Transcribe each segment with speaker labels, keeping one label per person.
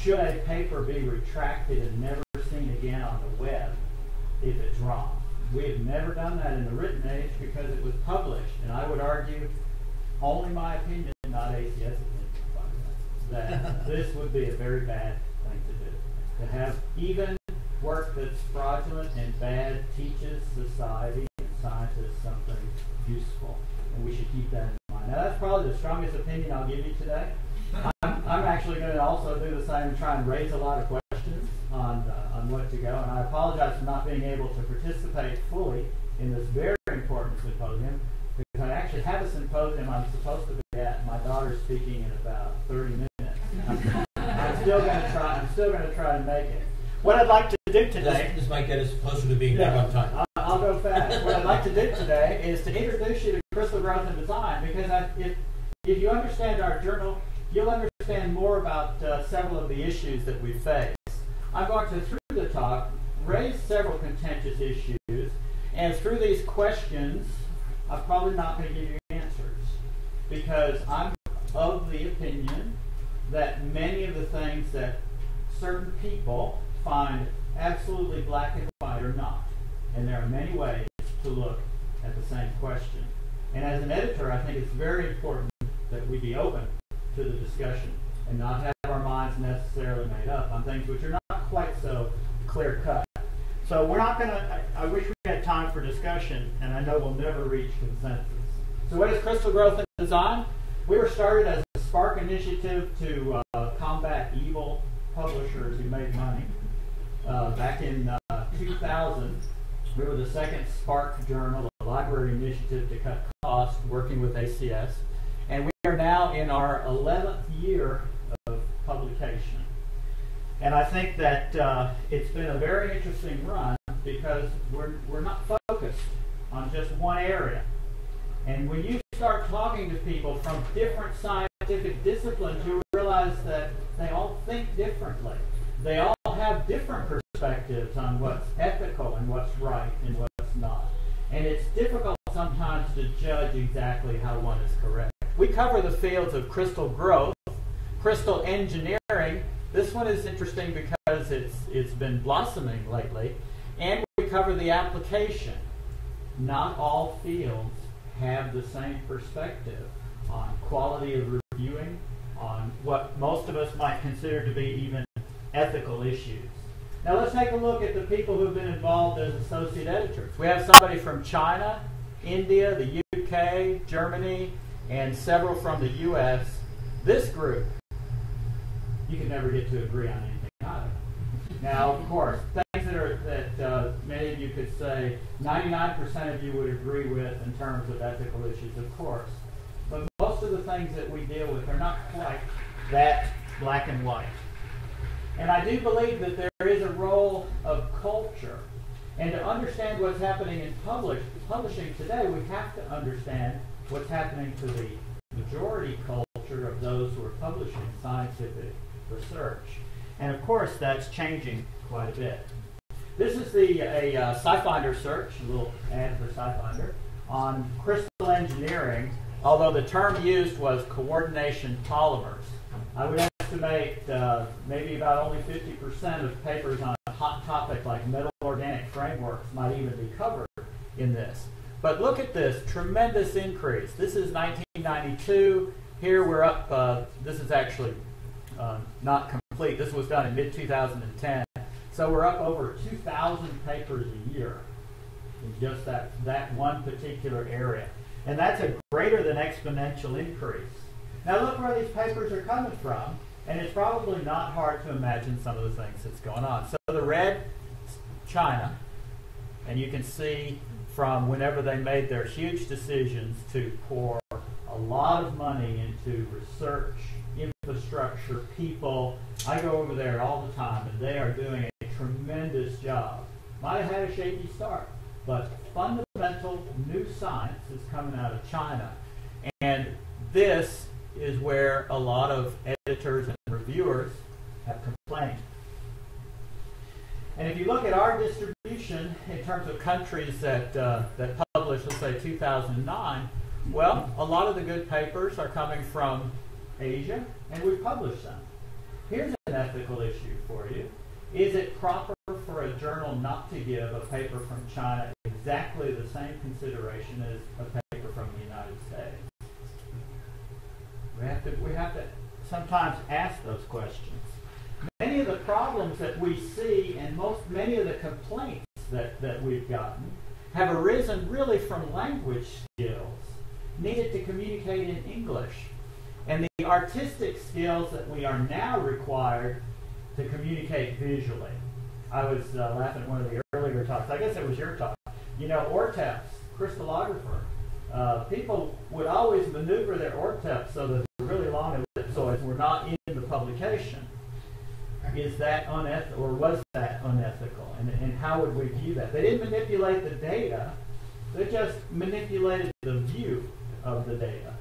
Speaker 1: should a paper be retracted and never seen again on the web if it's wrong? We have never done that in the written age because it was published, and I would argue, only my opinion, not ACS's opinion, that this would be a very bad thing to do. To have even work that's fraudulent and bad teaches society and scientists something useful, and we should keep that in mind. Now, that's probably the strongest opinion I'll give you today. I'm actually going to also do the same and try and raise a lot of questions on what to go, and I apologize for not being able to participate fully in this very important symposium, because I actually have a symposium I'm supposed to be at. My daughter's speaking in about 30 minutes. I'm still going to try to make it. What I'd like to do today...
Speaker 2: This might get us closer to being back on time.
Speaker 1: I'll go fast. What I'd like to do today is to introduce you to crystal growth and design, because if you understand our journal, you'll understand more about several of the issues that we face. I'm going to, through the talk, raise several contentious issues, and through these questions, I'm probably not going to give you answers, because I'm of the opinion that many of the things that certain people find absolutely black and white are not. And there are many ways to look at the same question. And as an editor, I think it's very important that we be open to the discussion and not have our minds necessarily made up on things which are not quite so clear-cut. So we're not going to, I wish we had time for discussion, and I know we'll never reach consensus. So what is crystal growth and design? We were started as a Spark initiative to combat evil publishers who made money. Back in 2000, we were the second Spark journal, a library initiative to cut costs, working with ACS. And we are now in our 11th year of publication. And I think that it's been a very interesting run because we're not focused on just one area. And when you start talking to people from different scientific disciplines, you realize that they all think differently. They all have different perspectives on what's ethical and what's right and what's not. And it's difficult sometimes to judge exactly how one is correct. We cover the fields of crystal growth, crystal engineering. This one is interesting because it's been blossoming lately. And we cover the application. Not all fields have the same perspective on quality of reviewing, on what most of us might consider to be even ethical issues. Now let's take a look at the people who have been involved as associate editors. We have somebody from China, India, the UK, Germany, and several from the US. This group, you can never get to agree on anything either. Now, of course, things that many of you could say 99% of you would agree with in terms of ethical issues, of course. But most of the things that we deal with are not quite that black and white. And I do believe that there is a role of culture. And to understand what's happening in publishing today, we have to understand what's happening to the majority culture of those who are publishing scientific research. And of course, that's changing quite a bit. This is a SciFinder search, a little ad for SciFinder, on crystal engineering, although the term used was coordination polymers. I would estimate maybe about only 50% of papers on a hot topic like metal organic frameworks might even be covered in this. But look at this tremendous increase. This is 1992. Here we're up, this is actually not complete. This was done in mid-2010. So we're up over 2,000 papers a year in just that one particular area. And that's a greater than exponential increase. Now look where these papers are coming from, and it's probably not hard to imagine some of the things that's going on. So the red, China, and you can see from whenever they made their huge decisions to pour a lot of money into research, infrastructure, people. I go over there all the time, and they are doing a tremendous job. Might have had a shaky start, but fundamental new science is coming out of China. And this is where a lot of editors and reviewers have complained. And if you look at our distribution in terms of countries that published, let's say 2009, well, a lot of the good papers are coming from Asia, and we publish them. Here's an ethical issue for you. Is it proper for a journal not to give a paper from China exactly the same consideration as a paper from the United States? We have to sometimes ask those questions. Many of the problems that we see and many of the complaints that we've gotten have arisen really from language skills needed to communicate in English. And the artistic skills that we are now required to communicate visually. I was laughing at one of the earlier talks. I guess it was your talk. You know, ORTEPs, crystallographer. People would always maneuver their ORTEPs so that the really long ellipsoids were not in the publication. Is that unethical, or was that unethical? And how would we view that? They didn't manipulate the data. They just manipulated the view of the data.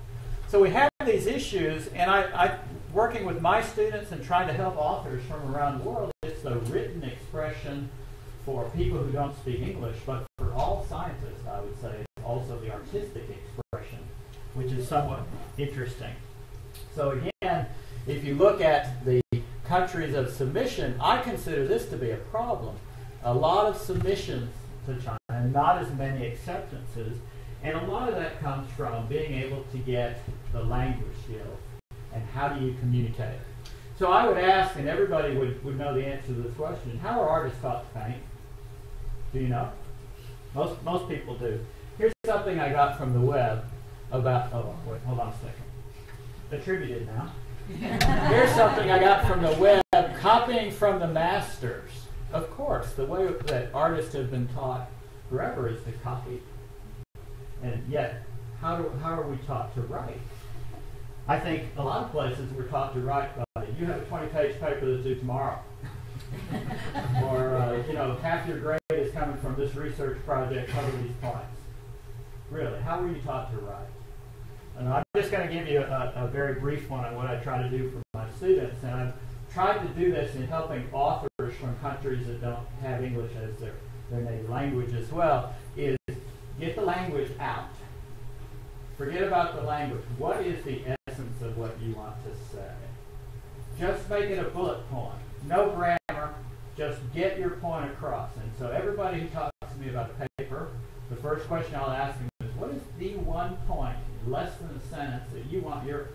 Speaker 1: So we have these issues, and I working with my students and trying to help authors from around the world, it's the written expression for people who don't speak English, but for all scientists, I would say, also the artistic expression, which is somewhat interesting. So again, if you look at the countries of submission, I consider this to be a problem. A lot of submissions to China and not as many acceptances, and a lot of that comes from being able to get the language skills and how do you communicate. So I would ask, and everybody would know the answer to this question, how are artists taught to paint? Do you know? Most people do. Here's something I got from the web about, oh wait, hold on a second. Attributed now. Here's something I got from the web, copying from the masters. Of course, the way that artists have been taught forever is to copy. And yet, how are we taught to write? I think a lot of places we're taught to write by, you have a 20-page paper that's due tomorrow. Or, you know, half your grade is coming from this research project, cover these points. Really, how were you taught to write? And I'm just going to give you a very brief one on what I try to do for my students. And I've tried to do this in helping authors from countries that don't have English as their native language as well, is get the language out. Forget about the language. What is the essence of what you want to say? Just make it a bullet point. No grammar. Just get your point across. And so everybody who talks to me about a paper, the first question I'll ask them is, what is the one point, less than a sentence, that you want your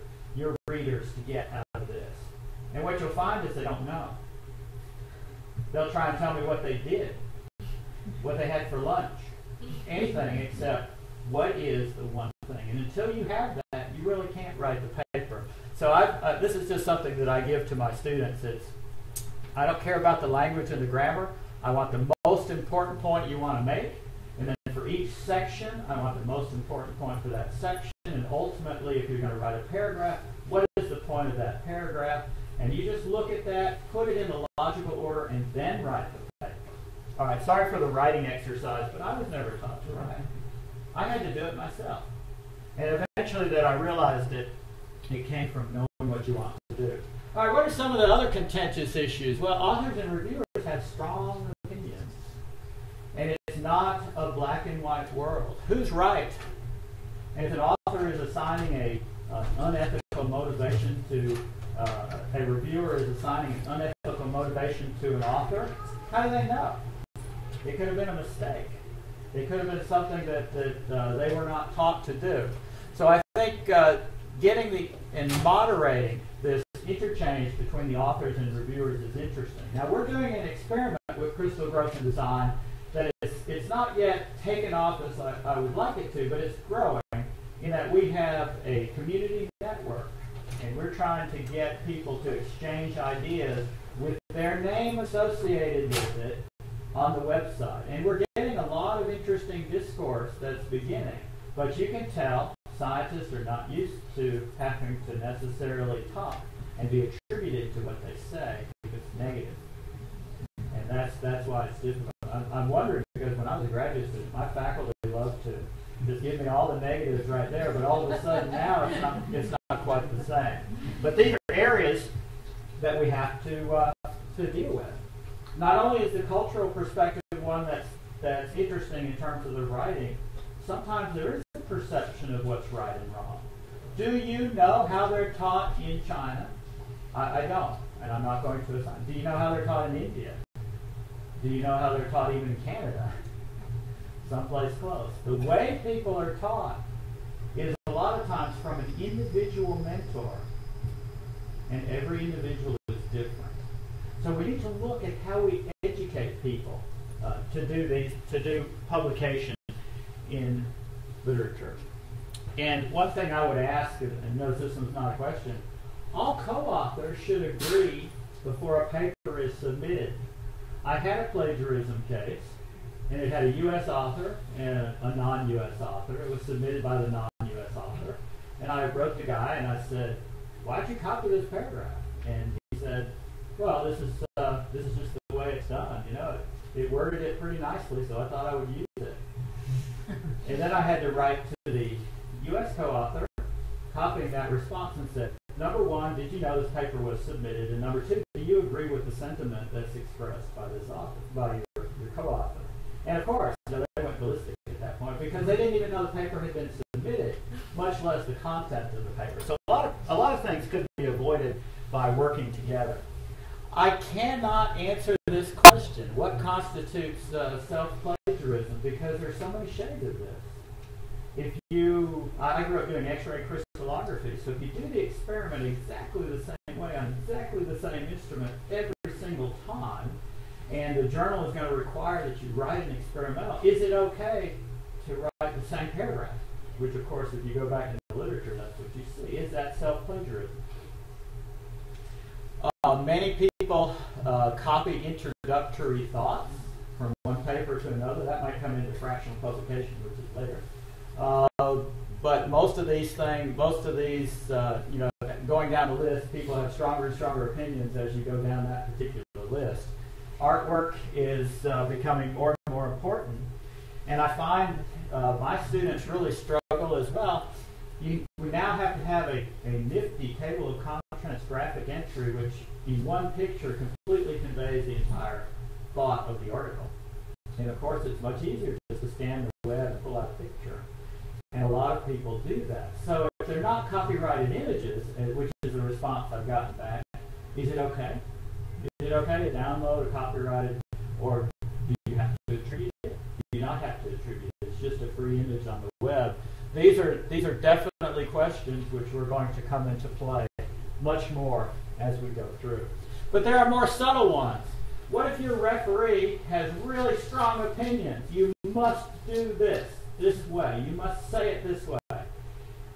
Speaker 1: readers to get out of this? And what you'll find is they don't know. They'll try and tell me what they did, what they had for lunch, anything except what is the one thing. And until you have that, you really can't write the paper. So this is just something that I give to my students. I don't care about the language and the grammar. I want the most important point you want to make. And then for each section, I want the most important point for that section. And ultimately, if you're going to write a paragraph, what is the point of that paragraph? And you just look at that, put it in the logical order, and then write the paper. All right, sorry for the writing exercise, but I was never taught to write. I had to do it myself. And eventually that I realized it came from knowing what you want to do. All right, what are some of the other contentious issues? Well, authors and reviewers have strong opinions. And it's not a black and white world. Who's right? And if an author is assigning an unethical motivation to a reviewer is assigning an unethical motivation to an author, how do they know? It could have been a mistake. It could have been something that they were not taught to do. So I think getting and moderating this interchange between the authors and reviewers is interesting. Now we're doing an experiment with crystal growth and design that it's not yet taken off as I would like it to, but it's growing in that we have a community network, and we're trying to get people to exchange ideas with their name associated with it on the website. And we're getting a lot of interesting discourse that's beginning, but you can tell scientists are not used to having to necessarily talk and be attributed to what they say if it's negative. And that's why it's difficult. I'm wondering, because when I was a graduate student, my faculty loved to just give me all the negatives right there, but all of a sudden now it's not quite the same. But these are areas that we have to deal with. Not only is the cultural perspective one that's interesting in terms of the writing, sometimes there is a perception of what's right and wrong. Do you know how they're taught in China? I don't. and I'm not going to assign. Do you know how they're taught in India? Do you know how they're taught even in Canada? Someplace close. The way people are taught is a lot of times from an individual mentor, and every individual is different. So we need to look at how we educate people to do publication in literature. And one thing I would ask, and notice this one's not a question, all co-authors should agree before a paper is submitted. I had a plagiarism case, and it had a U.S. author and a non-U.S. author. It was submitted by the non-U.S. author. And I wrote the guy, and I said, why'd you copy this paragraph? And he said, well, this is just the way it's done. You know, it worded it pretty nicely, so I thought I would use it. And then I had to write to the U.S. co-author, copying that response, and said, number one, did you know this paper was submitted? And number two, do you agree with the sentiment that's expressed by this author, by your co-author? And of course, they went ballistic at that point because they didn't even know the paper had been submitted, much less the content of the paper. So a lot of things could be avoided by working together. I cannot answer this question, what constitutes self-plagiarism, because there's so many shades of this. I grew up doing X-ray crystallography, so if you do the experiment exactly the same way on exactly the same instrument every single time, and the journal is going to require that you write an experimental, is it okay to write the same paragraph? Which, of course, if you go back into the literature, that's what you see. Is that self-plagiarism? Many people copy introductory thoughts from one paper to another. That might come into fractional publication, which is later. But most of these, going down the list, people have stronger and stronger opinions as you go down that particular list. Artwork is becoming more and more important, and I find my students really struggle as well. We now have to have a nifty table of contents graphic entry, which in one picture completely conveys the entire thought of the article. And of course, it's much easier just to scan the web and pull out a picture. And a lot of people do that. So if they're not copyrighted images, which is the response I've gotten back, is it okay? Is it okay to download a copyrighted, or do you have to attribute it? Do you not have to attribute it? It's just a free image on the web. These are definitely questions which we're going to come into play much more as we go through. But there are more subtle ones. What if your referee has really strong opinions? You must do this way. You must say it this way.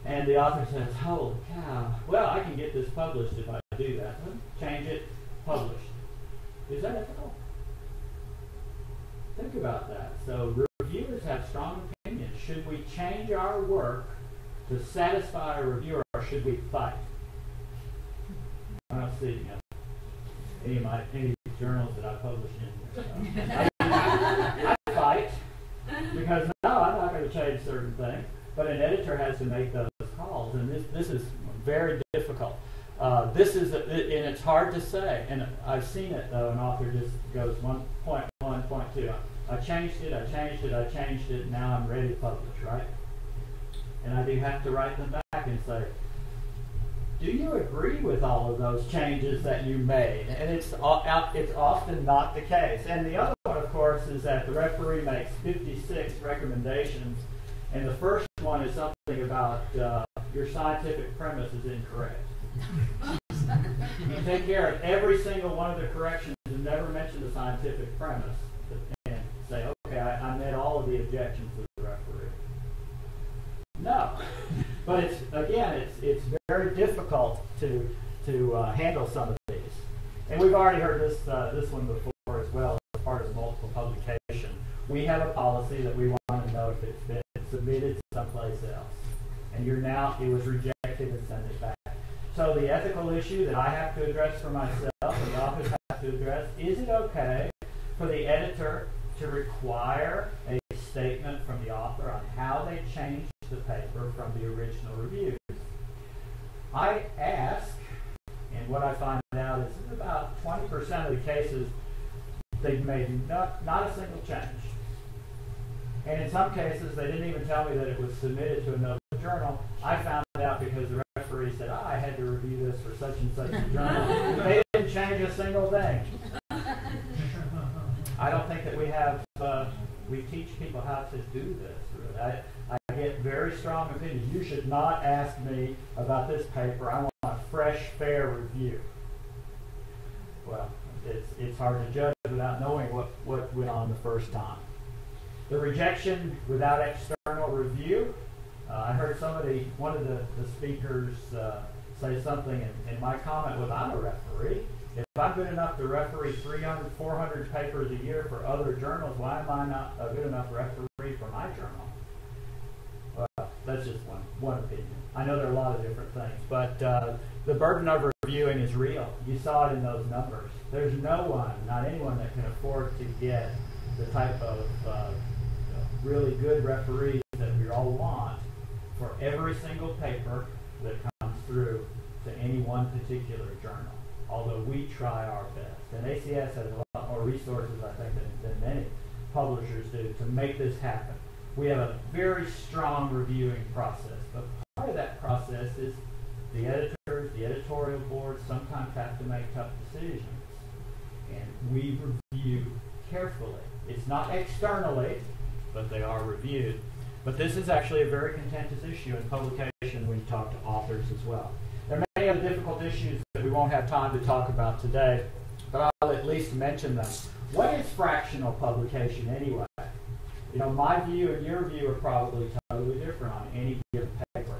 Speaker 1: And the author says, holy cow, well, I can get this published if I do that. Change it, published. Is that ethical? Think about that. So reviewers have strong opinions. Should we change our work to satisfy a reviewer, or should we fight? I don't see any journals that I publish in here. So. I fight because no, I'm not going to change certain things. But an editor has to make those calls, and this is very difficult. And it's hard to say. And I've seen it though. An author just goes 1.1, 1.2. I changed it. Now I'm ready to publish, right? And I do have to write them back and say, do you agree with all of those changes that you made? And it's often not the case. And the other one, of course, is that the referee makes 56 recommendations, and the first one is something about your scientific premise is incorrect. You take care of every single one of the corrections and never mention the scientific premise, and say, okay, I met all of the objections of the referee. No. But it's very difficult to handle some of these. And we've already heard this one before as well as part of multiple publication. We have a policy that we want to know if it's been submitted someplace else. And it was rejected and sent it back. So the ethical issue that I have to address for myself and the authors have to address, is it okay for the editor to require a statement from the author on how they changed the paper from the original reviews? I ask, and what I find out is in about 20% of the cases, they've made not a single change. And in some cases, they didn't even tell me that it was submitted to another journal. I found out because the referee said, I had to review this for such and such a journal. They didn't change a single thing. I don't think that we have, we teach people how to do this. Really. I get very strong opinions. You should not ask me about this paper. I want a fresh, fair review. Well, it's hard to judge without knowing what went on the first time. The rejection without external review. I heard one of the speakers say something, and my comment was, I'm a referee. If I'm good enough to referee 300, 400 papers a year for other journals, why am I not a good enough referee for my journal? Well, that's just one opinion. I know there are a lot of different things, but the burden of reviewing is real. You saw it in those numbers. There's no one, not anyone, that can afford to get the type of really good referees that we all want for every single paper that comes through to any one particular journal, although we try our best. And ACS has a lot more resources, I think, than many publishers do to make this happen. We have a very strong reviewing process, but part of that process is the editors, the editorial board sometimes have to make tough decisions. And we review carefully. It's not externally, but they are reviewed. But this is actually a very contentious issue in publication when you talk to authors as well. There are many other difficult issues that we won't have time to talk about today, but I'll at least mention them. What is fractional publication anyway? You know, my view and your view are probably totally different on any given paper.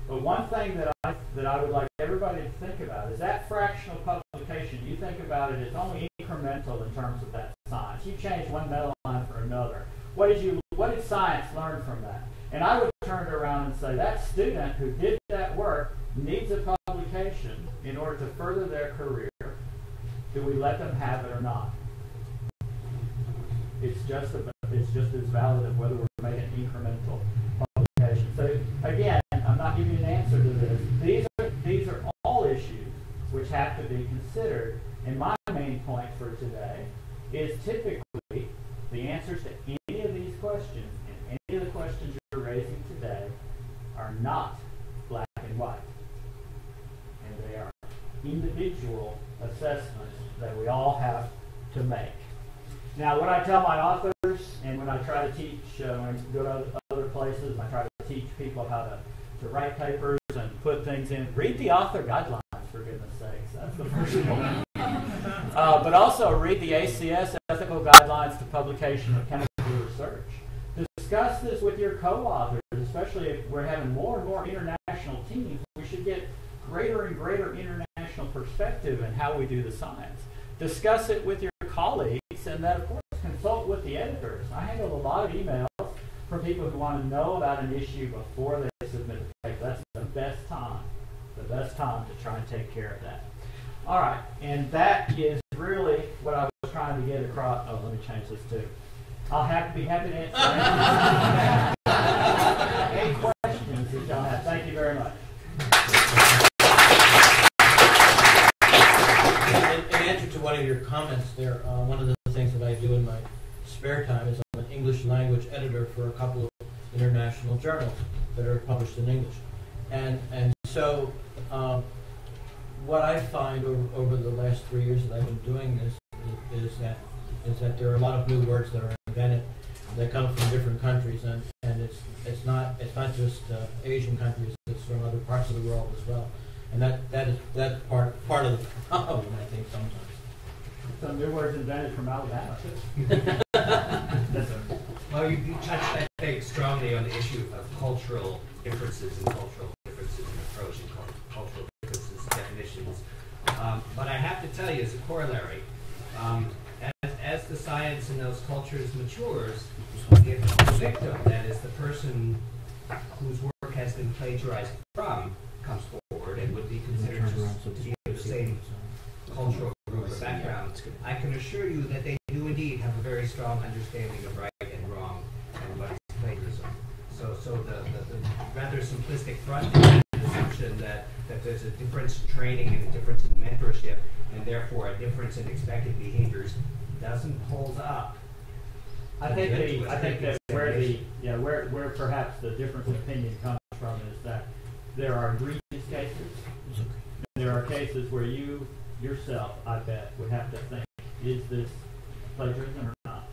Speaker 1: But one thing that I would like everybody to think about is that fractional publication. You think about it, it's only incremental in terms of that science. You change one meta line for another. What did science learn from that? And I would turn it around and say that student who did that work needs a publication in order to further their career. Do we let them have it or not? It's just as valid as whether we're making incremental publication. So again, I'm not giving you an answer to this. These are all issues which have to be considered. And my main point for today is typically the answers to any of these questions and any of the questions you're raising today are not black and white. And they are individual assessments that we all have to make. Now, what I tell my authors, and when I try to teach, when I go to other places, and I try to teach people how to write papers and put things in, read the author guidelines, for goodness sakes. That's the first one. But also read the ACS Ethical Guidelines to Publication of Chemical Research. Discuss this with your co-authors, especially if we're having more and more international teams. We should get greater and greater international perspective in how we do the science. Discuss it with your colleagues, and then, of course, consult with the editors. I handle a lot of emails from people who want to know about an issue before they submit the paper. That's the best time to try and take care of that. All right, and that is really what I was trying to get across. Oh, let me change this too. I'll be happy to answer any questions that y'all have. Thank you very much.
Speaker 2: In answer to one of your comments there, one of the things that I do in my spare time is I'm an English language editor for a couple of international journals that are published in English. And so what I find over the last 3 years that I've been doing this is that there are a lot of new words that are invented that come from different countries, and it's not just Asian countries, it's from other parts of the world as well. And that's part of the problem, I think, sometimes.
Speaker 1: Some new words invented from Alabama, too. Yes, sir.
Speaker 3: Well, you touched, I think, strongly on the issue of cultural differences and cultural differences in approach and cultural differences in definitions. But I have to tell you, as a corollary, as the science in those cultures matures, if the victim, that is the person whose work has been plagiarized from, comes forward and would be considered to be of the same cultural group or background, I can assure you that they do indeed have a very strong understanding of right and wrong and what is plagiarism. So the rather simplistic front assumption that there's a difference in training and a difference in mentorship and therefore a difference in expected behaviors doesn't hold up.
Speaker 1: I think that where perhaps the difference in opinion comes from is that there are egregious cases. There are cases where you yourself, I bet, would have to think, is this plagiarism or not?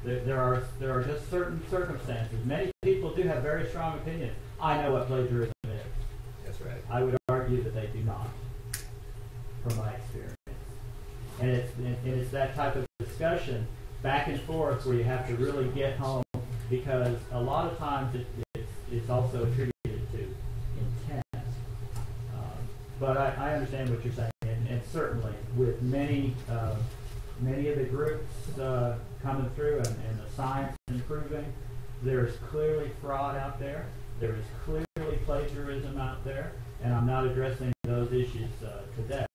Speaker 1: There are just certain circumstances. Many people do have very strong opinions. I know what plagiarism is.
Speaker 3: That's right.
Speaker 1: I would argue that they do not, from my experience. And it's that type of discussion back and forth where you have to really get home, because a lot of times it's also attributed to intent. But I understand what you're saying, and certainly with many of the groups coming through and the science improving, there is clearly fraud out there. There is clearly plagiarism out there, and I'm not addressing those issues today.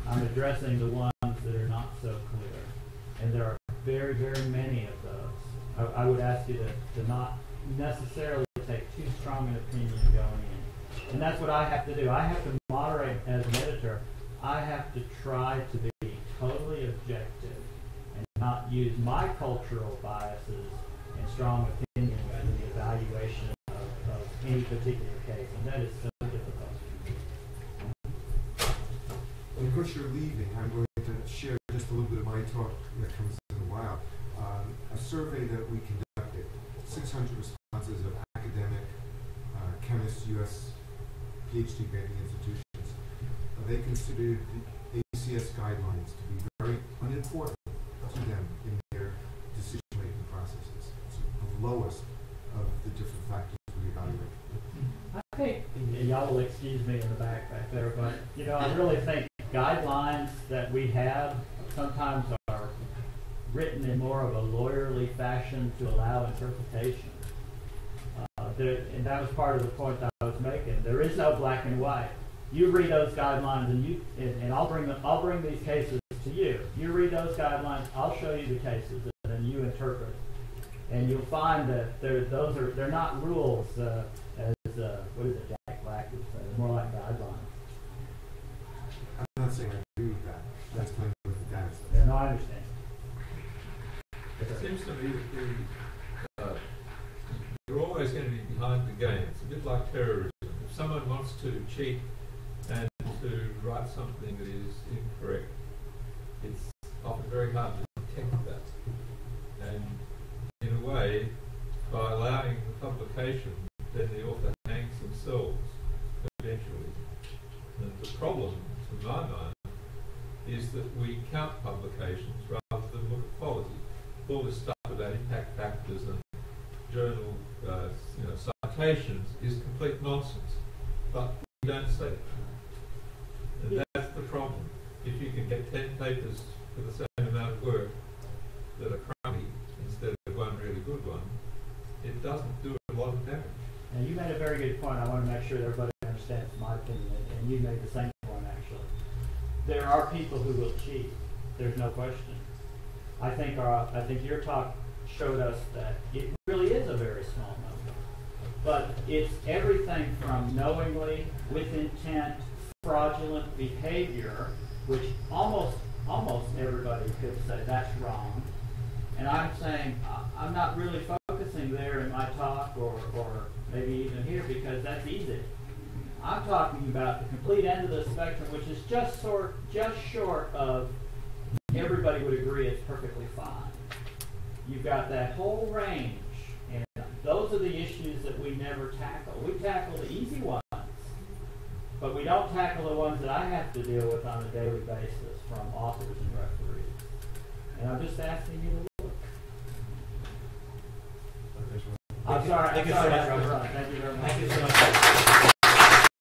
Speaker 1: I'm addressing the ones that are not so clear, and there are very, very many of those. I would ask you to not necessarily take too strong an opinion going in. And that's what I have to do. I have to moderate as an editor. I have to try to be totally objective and not use my cultural biases and strong opinions in the evaluation of any particular case. And that is so difficult.
Speaker 4: Well, of course, you're leaving. I'm going to share just a little bit of my talk that comes in a while. A survey that we conducted, 600 responses of academic chemists, U.S. PhD granting institutions. They considered the ACS guidelines to be very unimportant to them in their decision-making processes. It's the lowest of the different factors we evaluate.
Speaker 1: I think, y'all will excuse me in the back there, but I really think guidelines that we have sometimes are written in more of a lawyerly fashion to allow interpretation. And that was part of the point that I was making. There is no black and white. You read those guidelines, and I'll bring these cases to you. You read those guidelines, I'll show you the cases, and then you interpret. And you'll find that they're not rules as what is it, Jack Black would say. They're more like guidelines.
Speaker 4: I'm not saying I agree with that. That's kind of what the data says.
Speaker 1: Yeah, no, I understand.
Speaker 5: It seems to me that you're always going to be behind the game. It's a bit like terrorism. If someone wants to cheat and to write something that is incorrect, it's often very hard to detect that. And in a way, by allowing the publication, then the author hangs themselves eventually. And the problem, to my mind, is that we count publications rather than look at quality. All this stuff about impact factors and journal citations is complete nonsense, but we don't see it. And that's the problem. If you can get 10 papers for the same amount of work that are crummy instead of one really good one, it doesn't do a lot of damage.
Speaker 1: And you made a very good point. I want to make sure that everybody understands my opinion, and you made the same point actually. There are people who will cheat. There's no question. I think your talk showed us that it really is a very small number. But it's everything from knowingly, with intent, fraudulent behavior, which almost everybody could say that's wrong. And I'm saying I'm not really focusing there in my talk or maybe even here because that's easy. I'm talking about the complete end of the spectrum, which is just short of everybody would agree it's perfectly fine. You've got that whole range, and those are the issues that we never tackle. We tackle the easy ones, but we don't tackle the ones that I have to deal with on a daily basis from authors and referees. And I'm just asking you to look. I'm sorry.
Speaker 2: Thank you so much, Robert.
Speaker 1: Thank you very much.
Speaker 2: Thank you so much.